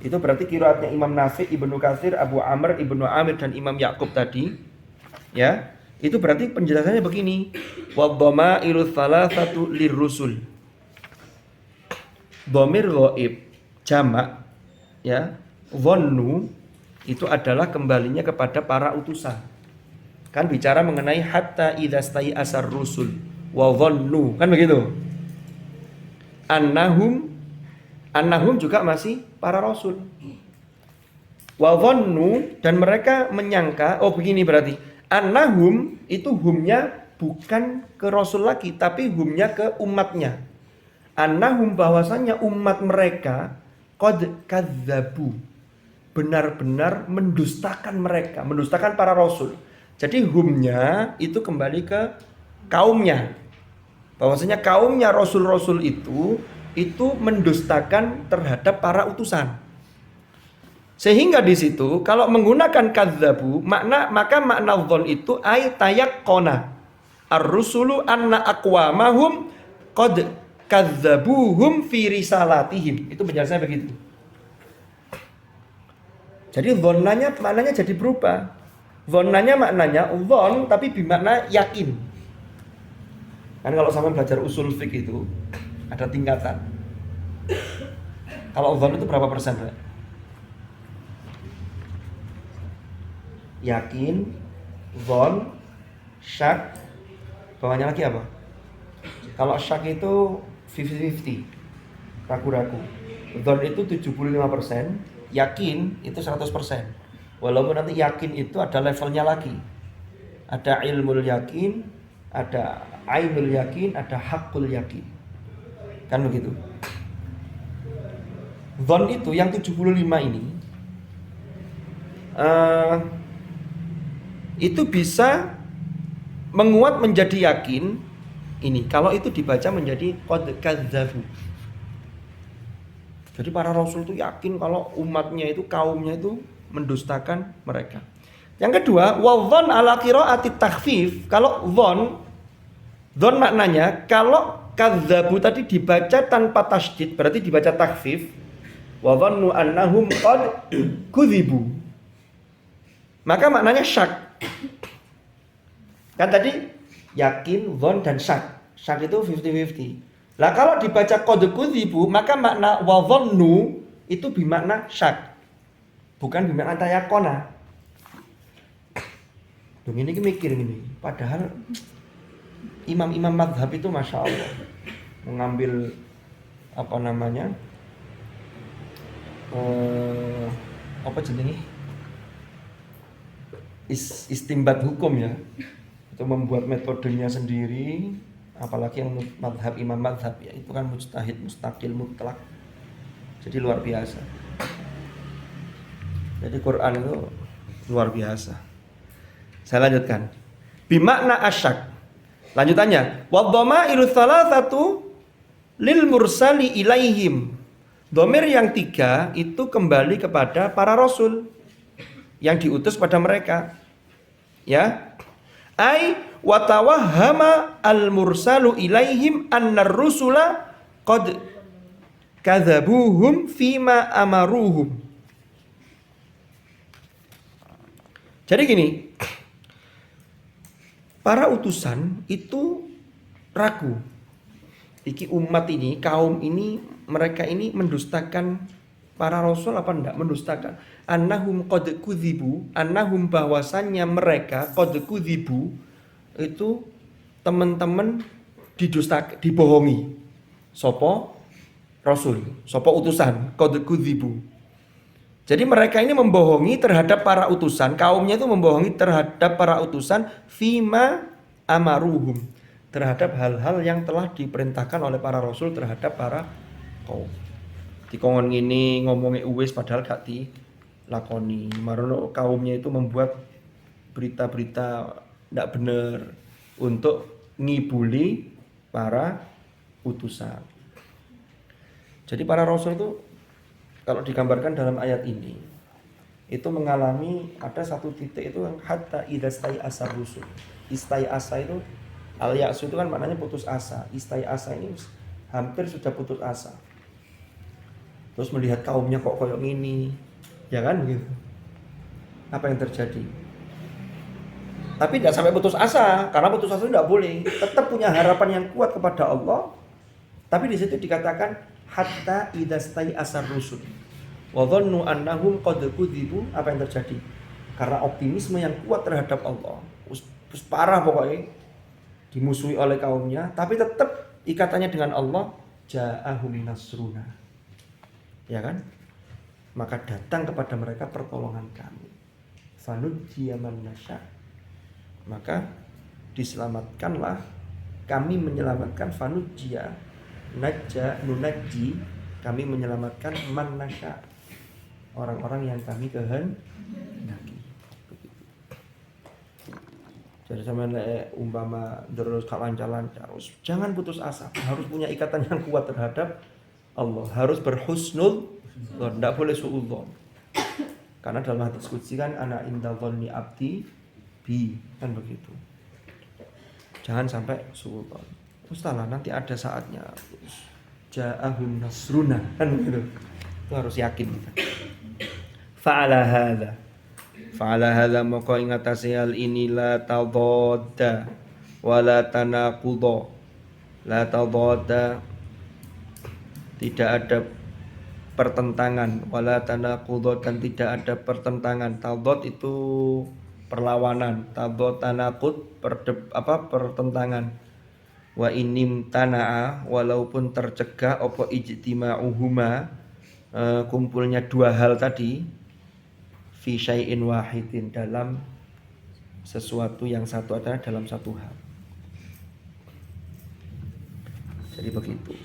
itu berarti qiraatnya Imam Nafi', Ibnu Katsir, Abu Amr, Ibnu Amir dan Imam Yaqub tadi. Ya, itu berarti penjelasannya begini. Wa dhamairu tsalatsatu lirrusul. Dhamir ghaib jamak ya, dhannu itu adalah kembalinya kepada para utusan. Kan bicara mengenai hatta idzastai asar rusul wa dhannu, kan begitu. Annahum juga masih para rasul. Wa dhannu dan mereka menyangka, oh begini berarti. Annahum itu humnya bukan ke rasul lagi tapi humnya ke umatnya. Annahum bahwasanya umat mereka qad kadzabu, benar-benar mendustakan mereka, mendustakan para rasul. Jadi humnya itu kembali ke kaumnya. Bahwasanya kaumnya rasul-rasul itu mendustakan terhadap para utusan. Sehingga di situ kalau menggunakan kadzabu, maka makna dzon itu ay tayaqqana ar-rusulu anna aqwamahum qad kadzabuhum fi risalatihim. Itu penjelasannya begitu. Jadi dhonnanya maknanya jadi berubah. Dhonnanya maknanya dhon tapi bermakna yakin. Kan kalau sama belajar usul fiqh itu ada tingkatan. Kalau dhon itu berapa persen? Yakin, dhon, syak, bawahnya lagi apa? Kalau syak itu 50-50, ragu-ragu. Dhon itu 75%. Yakin itu 100%. Walaupun nanti yakin itu ada levelnya lagi. Ada ilmul yakin, ada ainul yakin, ada haqqul yakin. Kan begitu. Dzon itu yang 75 ini itu bisa menguat menjadi yakin ini kalau itu dibaca menjadi qad kadzabu. Jadi para rasul itu yakin kalau umatnya itu, kaumnya itu mendustakan mereka. Yang kedua, wa dhon ala qiraati takhfif. Kalau dhon maknanya kalau kadzabu tadi dibaca tanpa tasydid berarti dibaca takhfif. Wa dhannu annahum qad kudzibu. Maka maknanya syak. Kan tadi yakin, dhon dan syak. Syak itu 50-50. Lah kalau dibaca qad kudzibu maka makna wa dhannu itu bermakna syak. Bukan bermakna tayaqqana. Loh ini mikir gini. Padahal imam-imam mazhab itu Masya Allah mengambil apa namanya apa jenenge istimbat hukum ya, itu membuat metodenya sendiri. Apalagi yang madhab imam madhab ya, itu kan mujtahid mustaqil mutlak, jadi luar biasa. Jadi Quran itu luar biasa. Saya lanjutkan bimakna asyak. Lanjutannya wa dhamairu thalathatu lil mursali ilaihim. Dhamir yang 3 itu kembali kepada para rasul yang diutus pada mereka. Ya. Ai wa tawahhama al mursalu ilaihim annar rusula qad kadzabuhum fima amaruhum. Jadi gini, para utusan itu ragu. Iki umat ini, kaum ini, mereka ini mendustakan para rasul apa enggak? Mendustakan. Annahum qad kudzibu, annahum bahwasannya mereka qad kudzibu itu teman-teman didustakan, dibohongi. Sopo rasul, sopo utusan, qad kudzibu. Jadi mereka ini membohongi terhadap para utusan, kaumnya itu membohongi terhadap para utusan fima amaruhum, terhadap hal-hal yang telah diperintahkan oleh para rasul terhadap para kaum. Dikongkon ini ngomongnya uwis padahal gak dilakoni. Marono kaumnya itu membuat berita-berita tidak benar untuk ngibuli para utusan. Jadi para rasul itu kalau digambarkan dalam ayat ini itu mengalami ada satu titik itu yang hatta idastai asar rusul. Istai asa itu al-ya'su itu kan maknanya putus asa. Istai asa ini hampir sudah putus asa. Terus melihat kaumnya kok koyok gini, ya kan begitu. Apa yang terjadi? Tapi tidak sampai putus asa, karena putus asa itu tidak boleh. Tetap punya harapan yang kuat kepada Allah. Tapi di situ dikatakan hatta idastai asar rusul wa dhannu annahum qad kudzibu. Apa yang terjadi? Karena optimisme yang kuat terhadap Allah, terus parah pokoknya, dimusuhi oleh kaumnya, tapi tetap ikatannya dengan Allah, ja'ahum nasruna, ya kan? Maka datang kepada mereka pertolongan kami, fanujjiya man nasya, maka diselamatkanlah kami, menyelamatkan, fanujjiya najja nunajji, kami menyelamatkan man nasya, orang-orang yang kami kehendaki. Jadi sama umpama terus lancar-lancar, jangan putus asa, harus punya ikatan yang kuat terhadap Allah, harus berhusnul, tidak boleh suudzon. Karena dalam hadis qudsi kan ana inda dhanni abdi bi, kan begitu. Jangan sampai suudzon. Ustalah nanti ada saatnya ja'ahum nasruna, kan begitu. Itu harus yakin kita. Fa'ala hadza maka ing atase hal ini la tadadda wala tanaqudha. La tadadda, tidak ada pertentangan, wala tanaqudha, dan tidak ada pertentangan. Tadad itu perlawanan, tadad tanaqud pertentangan. Wa inim tana'a, walaupun tercegah apa ijtima'uhuma, kumpulnya dua hal tadi, fi syai'in wahidin, dalam sesuatu yang satu, adalah dalam satu hal. Jadi begitu.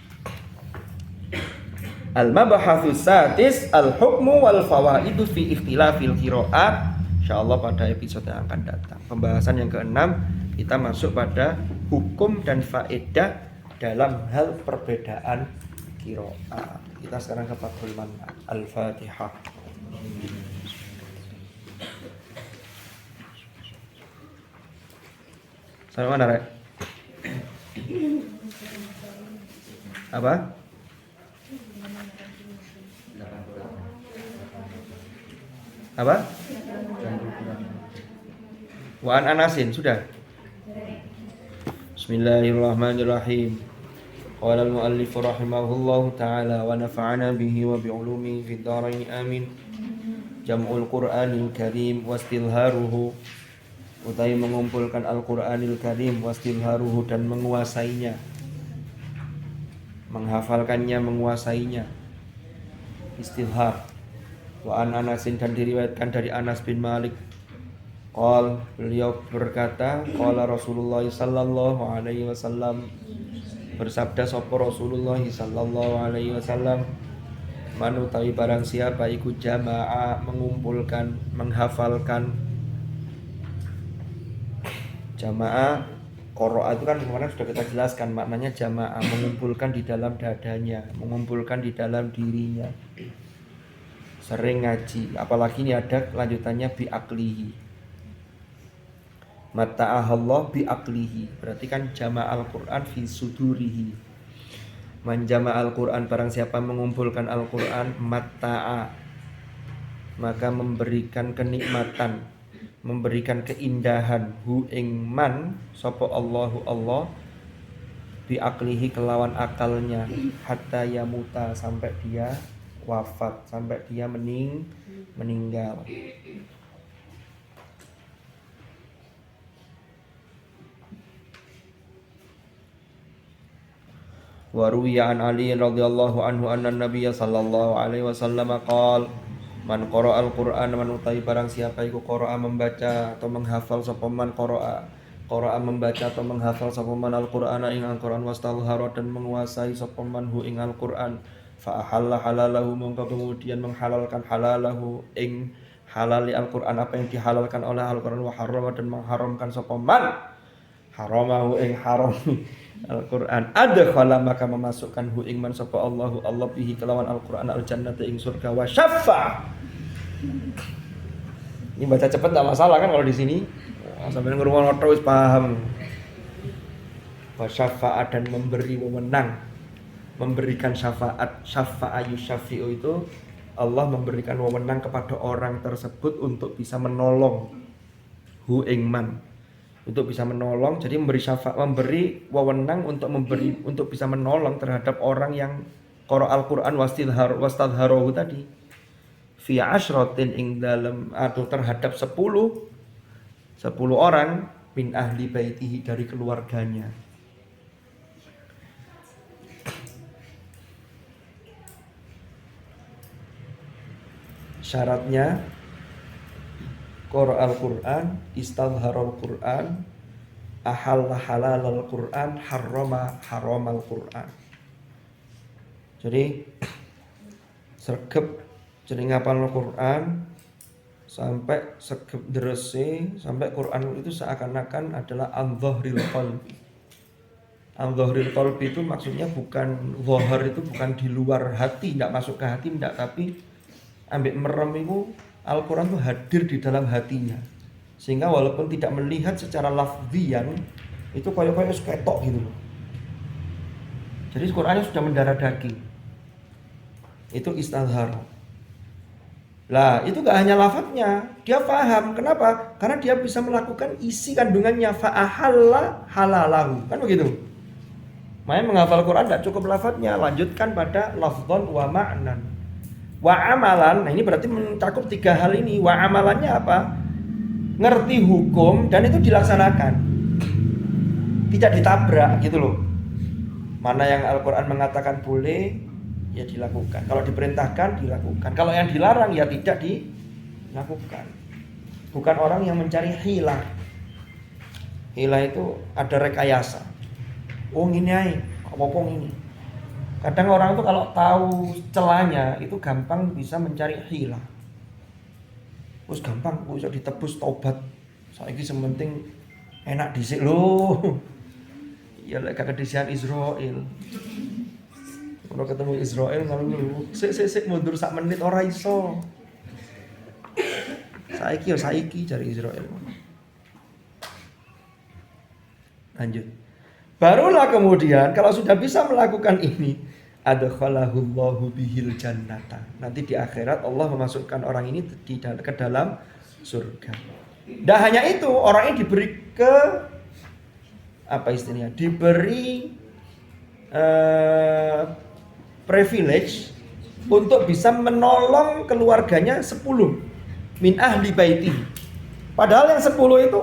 Al-mabahatsus satis al-hukmu wal fawaidu fi ikhtilafil qiraat. Insyaallah pada episode yang akan datang. Pembahasan yang keenam, kita masuk pada hukum dan faedah dalam hal perbedaan qiraat. Kita sekarang ke Fathul Mannan. Al-Fatihah. Sampai mana, Rek? Apa? Apa? Wa an Anasin, sudah? Bismillahirrahmanirrahim. Qala al-muallif rahimahullahu ta'ala wa nafa'ana bihi wa bi'ulumihi fid dharain amin. Jam'ul Qur'anil Karim wastilharuhu, utai mengumpulkan Al-Qur'anil Karim, wastilharuhu, dan menguasainya, menghafalkannya, menguasainya, istilhar. Wa an Anasin, dan diriwayatkan dari Anas bin Malik, qol, beliau berkata, qala Rasulullah sallallahu alaihi wasallam, bersabda sapa Rasulullah sallallahu alaihi wasallam, man utawi barang siapa iku jama'a, mengumpulkan, menghafalkan, jama'a Qara'a itu kan kemarin sudah kita jelaskan maknanya jamaah, mengumpulkan di dalam dadanya, mengumpulkan di dalam dirinya. Sering ngaji, apalagi ini ada lanjutannya bi aklihi. Mata'ahallah bi aklihi, berarti kan jama'al Qur'an fi sudurihi. Man jama'al Qur'an, barang siapa mengumpulkan Al-Qur'an, mata'a, maka memberikan kenikmatan, memberikan keindahan hu ing man sapa Allahu Allah bi aklihi kelawan akalnya, hatta yamuta, sampai dia wafat, sampai dia meninggal. Wa ruwiya an Ali radhiyallahu anhu anna Nabiy sallallahu alaihi wasallam qala man qara'a al-Qur'an, man utai barang siapa iku qara'a membaca atau menghafal sapa man qara'a membaca atau menghafal sapa man al-Qur'ana ing Al-Qur'an, wastalhara dan menguasai sapa man hu ing Al-Qur'an, fa ahalla halalahu, mongko kemudian menghalalkan halalahu ing halali Al-Qur'an, apa yang dihalalkan oleh Al-Qur'an, wa harrama dan mengharamkan sapa man haramahu ing harami Al-Qur'an, adkhala maka memasukkan hu ing man sapa Allahu Allah bihi kelawan Al-Qur'an al-jannata ing surga, wa syaffa. Ini baca cepet enggak masalah kan kalau di sini. Sampai ngurungan wis paham. Wa syaffa dan memberi wewenang, memberikan syafaat. Syafa'a yusyafi'u itu Allah memberikan wewenang kepada orang tersebut untuk bisa menolong hu ing man, untuk bisa menolong. Jadi memberi syafaat, memberi wewenang untuk bisa menolong terhadap orang yang qara al-Qur'an wastadharohu tadi. Fi asyratin ing dalam atau terhadap 10 orang min ahli baitihi dari keluarganya. Syaratnya qara al-Qur'an, istadhara al-Qur'an, ahalla halal al-Qur'an, harrama haram al-Qur'an. Jadi sregep jeneng ngapal Al-Qur'an sampai segep drese, sampai Quran itu seakan-akan adalah an-dhahril qalbi. An-dhahril qalbi itu maksudnya bukan zahar, itu bukan di luar hati, tidak masuk ke hati, tidak, tapi ambek merem itu Al-Quran itu hadir di dalam hatinya, sehingga walaupun tidak melihat secara lafzian itu koyo-koyo ketok gitu loh. Jadi Qurannya sudah mendarah daging. Itu istadhar. Lah itu gak hanya lafadznya, dia paham. Kenapa? Karena dia bisa melakukan isi kandungannya, fa'ahalla halalahu, kan begitu. Makanya menghafal Quran gak cukup lafadznya, lanjutkan pada lafdzon wa ma'nan wa amalan. Nah ini berarti mencakup 3 hal ini. Wa amalannya apa? Ngerti hukum dan itu dilaksanakan, tidak ditabrak gitu loh. Mana yang Al-Quran mengatakan boleh, ya dilakukan. Kalau diperintahkan, dilakukan. Kalau yang dilarang, ya tidak dilakukan. Bukan orang yang mencari hilah. Hilah itu ada rekayasa. Oh ini aja, apa ini. Kadang orang itu kalau tahu celahnya, itu gampang bisa mencari hilah. Terus gampang, bisa ditebus tobat. Saiki sementing enak dhisik loh. Ya lek kedisian Israel. Kalau ketemu Israel ngono, sik mundur sak menit ora iso. Saiki cari Israel. Lanjut. Barulah kemudian kalau sudah bisa melakukan ini, adkhalahullahu bihil jannata. Nanti di akhirat Allah memasukkan orang ini ke dalam surga. Dan hanya itu, orang ini diberi diberi privilege untuk bisa menolong keluarganya 10 min ahli baiti. Padahal yang 10 itu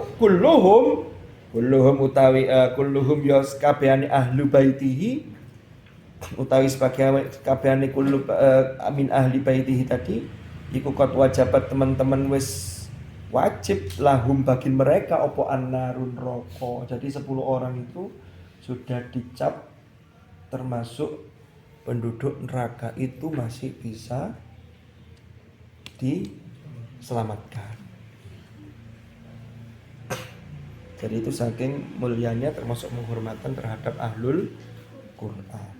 kulluhum utawi kulluhum yas kabehane ahlu baitihi, utawi sebagai kabehane kullu min ahli baitihi tadi iku qad wajabat, teman-teman wis wajib lahum bagi mereka opo annarun roko. Jadi 10 orang itu sudah dicap termasuk penduduk neraka, itu masih bisa diselamatkan. Jadi itu saking mulianya termasuk penghormatan terhadap ahlul Quran.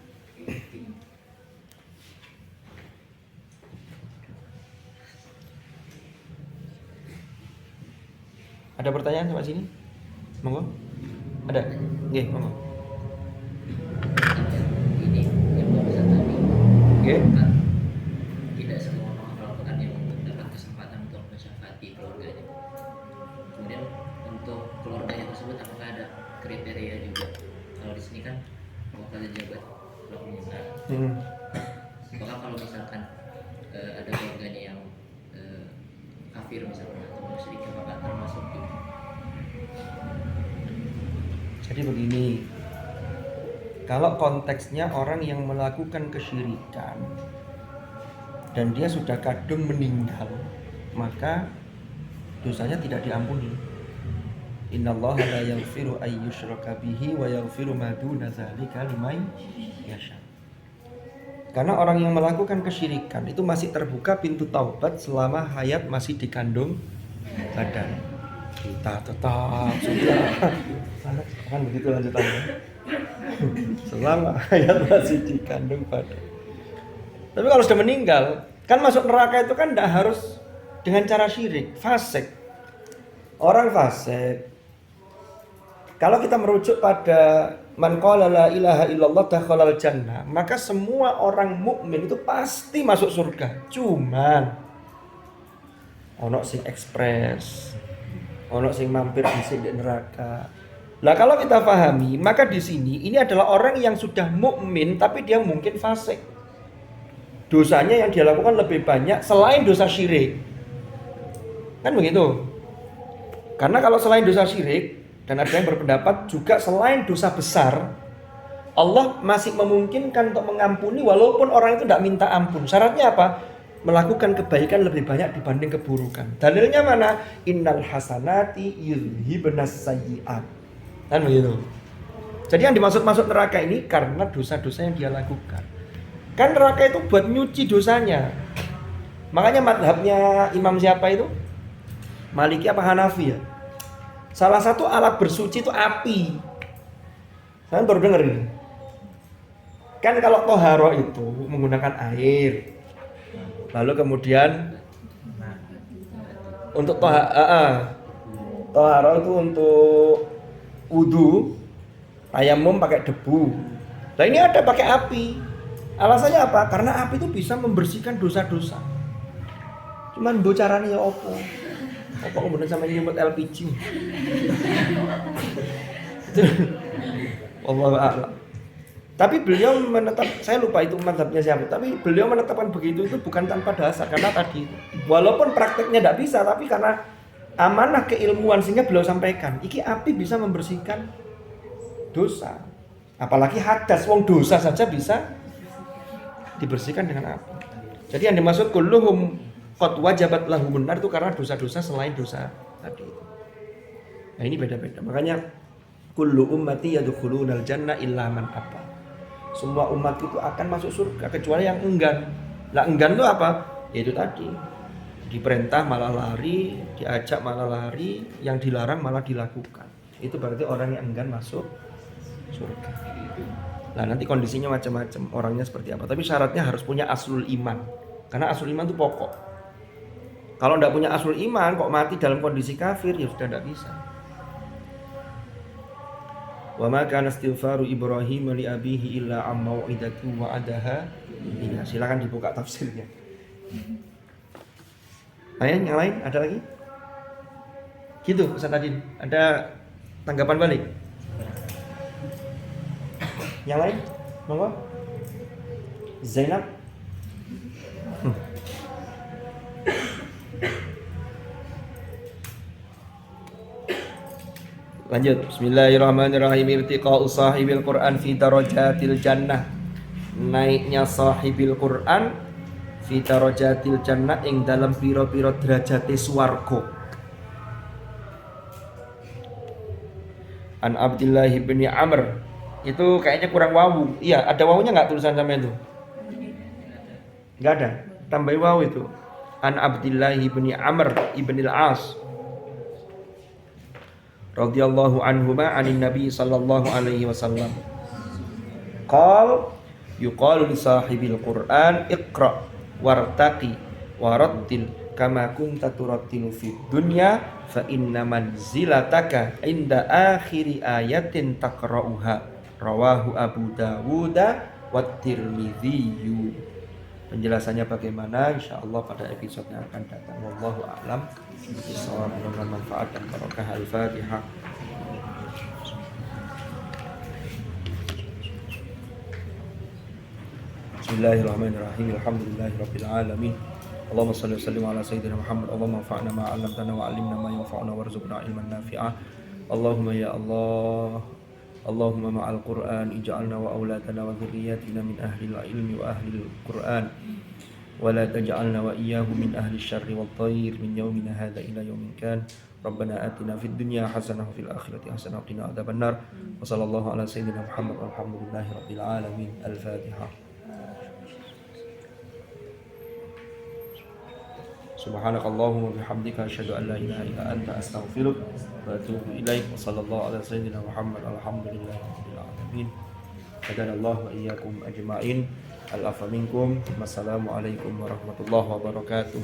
Ada pertanyaan sampai sini? Monggo. Ada? Nggih, monggo. Ini yang barusan tadi. Oke. Tidak semua orang yang mendapat kesempatan untuk mensyafati keluarganya. Kemudian untuk keluarganya tersebut apakah ada kriteria juga? Kalau di sini kan wakil jabat keluarganya. Apakah kalau misalkan ada keluarganya yang kafir misalkan atau musyrik, apakah termasuk juga? Jadi begini, kalau konteksnya orang yang melakukan kesyirikan dan dia sudah kadung meninggal, maka dosanya tidak diampuni. Innallaha la yaghfiru ay yushraka bihi wa yaghfiru ma duna dzalika liman yasha. Karena orang yang melakukan kesyirikan itu masih terbuka pintu taubat selama hayat masih dikandung badan. Kita tetap sudah kan begitu lanjutannya. Selama hayat masih dikandung badan. Tapi kalau sudah meninggal, kan masuk neraka itu kan tidak harus dengan cara syirik, fasik. Orang fasik. Kalau kita merujuk pada man qala la ilaha illallah dakhalal jannah, maka semua orang mukmin itu pasti masuk surga. Cuman ono sing ekspres, ono sing mampir di neraka. Nah, kalau kita pahami, maka di sini ini adalah orang yang sudah mukmin tapi dia mungkin fasik. Dosanya yang dia lakukan lebih banyak selain dosa syirik. Kan begitu? Karena kalau selain dosa syirik, dan ada yang berpendapat juga selain dosa besar, Allah masih memungkinkan untuk mengampuni walaupun orang itu tidak minta ampun. Syaratnya apa? Melakukan kebaikan lebih banyak dibanding keburukan. Dalilnya mana? Innal hasanati yudhibnas sayyi'at. Kan begitu. Jadi yang dimaksud masuk neraka ini karena dosa-dosa yang dia lakukan. Kan neraka itu buat nyuci dosanya. Makanya madhabnya imam siapa itu? Maliki apa Hanafi ya? Salah satu alat bersuci itu api. Kalian baru dengar ini? Kan kalau toharo itu menggunakan air. Lalu kemudian untuk toharo itu untuk wudu, tayamum pakai debu. Nah ini ada pakai api. Alasannya apa? Karena api itu bisa membersihkan dosa-dosa. Cuman bocarannya ya opo. Apa kemudian sama nyebut LPG? Wallahu a'lam. Tapi beliau menetap, saya lupa itu mazhabnya siapa. Tapi beliau menetapkan begitu itu bukan tanpa dasar karena tadi, walaupun prakteknya tidak bisa, tapi karena amanah keilmuan sehingga beliau sampaikan, iki api bisa membersihkan dosa. Apalagi hadas, wong dosa saja bisa dibersihkan dengan api. Jadi yang dimaksud kulluhum qad wajabat lahumun nar itu karena dosa-dosa selain dosa tadi itu. Nah ini beda-beda. Makanya kullu ummati yadkhulunal jannah illa man aba. Semua umat itu akan masuk surga kecuali yang enggan. Lah enggan itu apa? Yaitu tadi. Diperintah malah lari, diajak malah lari, yang dilarang malah dilakukan. Itu berarti orang yang enggan masuk surga. Nah nanti kondisinya macam-macam, orangnya seperti apa. Tapi syaratnya harus punya aslul iman. Karena aslul iman itu pokok. Kalau tidak punya aslul iman, kok mati dalam kondisi kafir, ya sudah tidak bisa. Wa ma kana istighfaru Ibrahim li abihi illa am mau'idatu wa'adaha. Iya, silakan dibuka tafsirnya. Yang lain ada lagi? Gitu Ustaz Adin. Ada tanggapan balik? Yang lain? Monggo. Zainab. Lanjut. Bismillahirrahmanirrahim. Irtiqa'u sahibil Qur'an fi darajatil jannah. Naiknya sahibil Qur'an fi darajatil jannah ing dalam pira-pira derajate swarga. An Abdullah bin Amr. Itu kayaknya kurang wawu. Iya, ada wawunya enggak tulisan sama itu? Enggak ada. Tambahin wawu itu. An Abdullah bin Amr ibn al-As. radhiyallahu anhuma 'anin nabi sallallahu alaihi wasallam. Qal yuqalu li sahibil Qur'an iqra wartaqi warattil kama kunta turattilu fid dunya fa inna manzilataka inda akhiri ayatin taqra'uha rawahu Abu Dawud wa Tirmidzi. Penjelasannya bagaimana insyaallah pada episode yang akan datang. Wallahu a'lam bishawab. Mudah-mudahan manfaat dan barokah. Al-Fatihah. Bismillahirrahmanirrahim. Alhamdulillahirabbil alamin. Allahumma shalli wa sallim ala sayyidina Muhammad. Allahumma anfa'na ma 'allamtana wa 'allimna ma yanfa'una warzuqna ilman nafi'ah. Allahumma ya Allah, Allahumma ma'al Qur'an ij'alna wa auladana wa dhurriyyatina min ahlil ilmi wa ahlil Qur'an wa la taj'alna wa iyyahum min ahli syarri wat thair min yaumina hadza ila yaumin kan. Rabbana atina fid dunya hasanah wa fil akhirati hasanah wa qina adzabannar. Wa sallallahu ala sayyidina Muhammad walhamdulillahi rabbil alamin. Al-Fatihah. Subhanakallahumma bihamdika asyhadu an la ilaha illa anta astaghfiruka wa atubu ilaik. Wa sallallahu ala sayyidina Muhammad alhamdulillahi rabbil alamin. Hadanallahu wa iyyakum ajma'in. Al-afa minkum. Wassalamu alaikum warahmatullahi wabarakatuh.